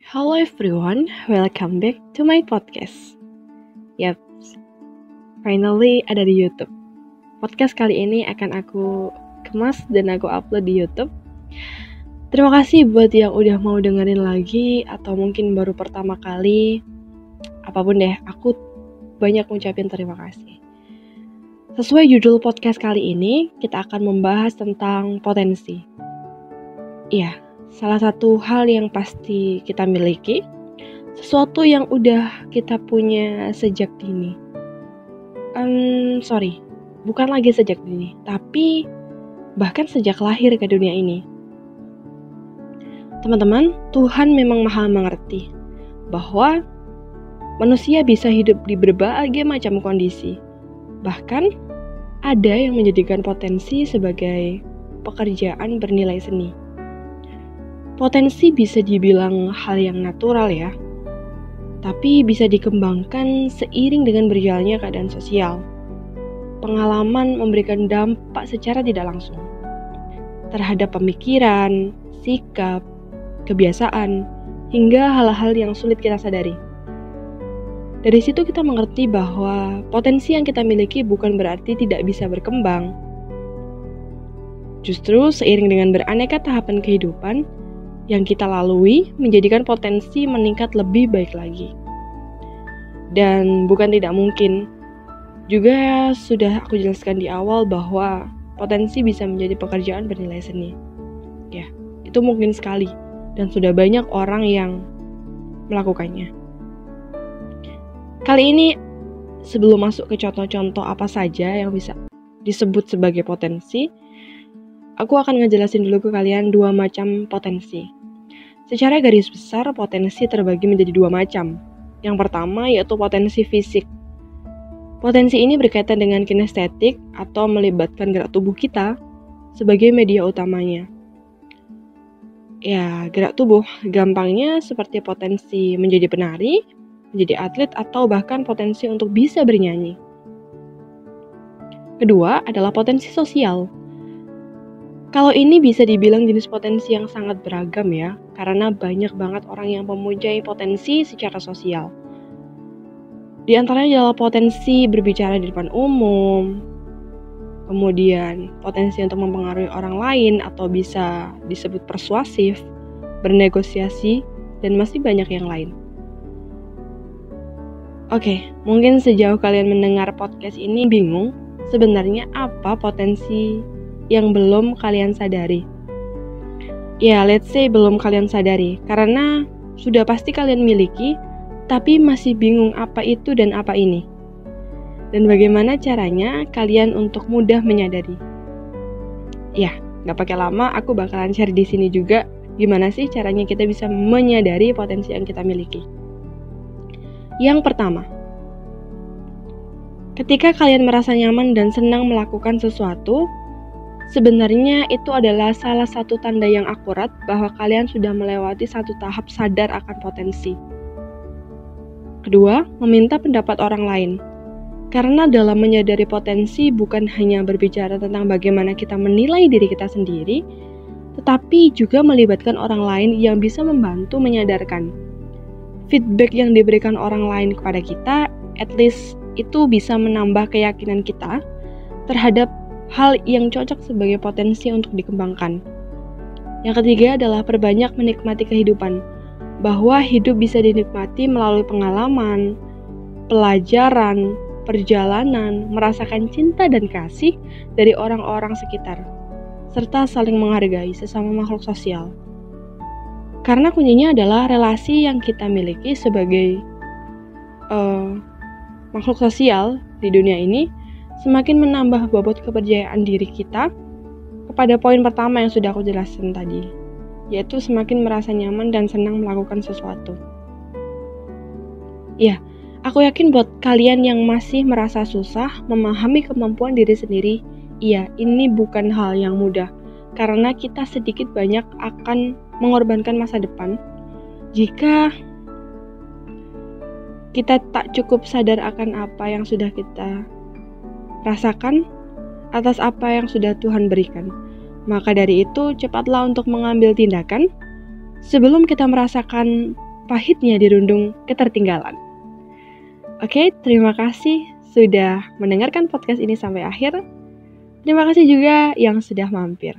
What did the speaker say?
Hello everyone, welcome back to my podcast. Yap, finally ada di YouTube. Podcast kali ini akan aku kemas dan aku upload di YouTube. Terima kasih buat yang udah mau dengerin lagi atau mungkin baru pertama kali. Apapun deh, aku banyak ngucapin terima kasih. Sesuai judul podcast kali ini, kita akan membahas tentang potensi. Iya, salah satu hal yang pasti kita miliki, sesuatu yang udah kita punya sejak dini. Bukan lagi sejak dini, tapi bahkan sejak lahir ke dunia ini. Teman-teman, Tuhan memang maha mengerti bahwa manusia bisa hidup di berbagai macam kondisi. Bahkan ada yang menjadikan potensi sebagai pekerjaan bernilai seni. Potensi bisa dibilang hal yang natural ya, tapi bisa dikembangkan seiring dengan berjalannya keadaan sosial. Pengalaman memberikan dampak secara tidak langsung terhadap pemikiran, sikap, kebiasaan, hingga hal-hal yang sulit kita sadari. Dari situ kita mengerti bahwa potensi yang kita miliki bukan berarti tidak bisa berkembang. Justru seiring dengan beraneka tahapan kehidupan yang kita lalui menjadikan potensi meningkat lebih baik lagi. Dan bukan tidak mungkin, juga sudah aku jelaskan di awal bahwa potensi bisa menjadi pekerjaan bernilai seni. Ya, itu mungkin sekali dan sudah banyak orang yang melakukannya. Kali ini sebelum masuk ke contoh-contoh apa saja yang bisa disebut sebagai potensi, aku akan ngejelasin dulu ke kalian dua macam potensi. Secara garis besar, potensi terbagi menjadi dua macam. Yang pertama yaitu potensi fisik. Potensi ini berkaitan dengan kinestetik atau melibatkan gerak tubuh kita sebagai media utamanya. Ya, gerak tubuh gampangnya seperti potensi menjadi penari, menjadi atlet, atau bahkan potensi untuk bisa bernyanyi. Kedua adalah potensi sosial. Kalau ini bisa dibilang jenis potensi yang sangat beragam ya, karena banyak banget orang yang mempunyai potensi secara sosial. Di antaranya adalah potensi berbicara di depan umum, kemudian potensi untuk mempengaruhi orang lain atau bisa disebut persuasif, bernegosiasi, dan masih banyak yang lain. Oke, mungkin sejauh kalian mendengar podcast ini bingung, sebenarnya apa potensi yang belum kalian sadari? Ya, let's say belum kalian sadari, karena sudah pasti kalian miliki, tapi masih bingung apa itu dan apa ini. Dan bagaimana caranya kalian untuk mudah menyadari? Ya, gak pakai lama, aku bakalan share di sini juga gimana sih caranya kita bisa menyadari potensi yang kita miliki. Yang pertama, ketika kalian merasa nyaman dan senang melakukan sesuatu, sebenarnya itu adalah salah satu tanda yang akurat bahwa kalian sudah melewati satu tahap sadar akan potensi. Kedua, meminta pendapat orang lain. Karena dalam menyadari potensi bukan hanya berbicara tentang bagaimana kita menilai diri kita sendiri, tetapi juga melibatkan orang lain yang bisa membantu menyadarkan. Feedback yang diberikan orang lain kepada kita, at least itu bisa menambah keyakinan kita terhadap hal yang cocok sebagai potensi untuk dikembangkan. Yang ketiga adalah perbanyak menikmati kehidupan, bahwa hidup bisa dinikmati melalui pengalaman, pelajaran, perjalanan, merasakan cinta dan kasih dari orang-orang sekitar, serta saling menghargai sesama makhluk sosial. Karena kuncinya adalah relasi yang kita miliki sebagai makhluk sosial di dunia ini semakin menambah bobot kepercayaan diri kita kepada poin pertama yang sudah aku jelaskan tadi, yaitu semakin merasa nyaman dan senang melakukan sesuatu. Ya, aku yakin buat kalian yang masih merasa susah memahami kemampuan diri sendiri, iya, ini bukan hal yang mudah, karena kita sedikit banyak akan mengorbankan masa depan jika kita tak cukup sadar akan apa yang sudah kita rasakan atas apa yang sudah Tuhan berikan. Maka dari itu, cepatlah untuk mengambil tindakan sebelum kita merasakan pahitnya dirundung ketertinggalan. Oke, terima kasih sudah mendengarkan podcast ini sampai akhir. Terima kasih juga yang sudah mampir.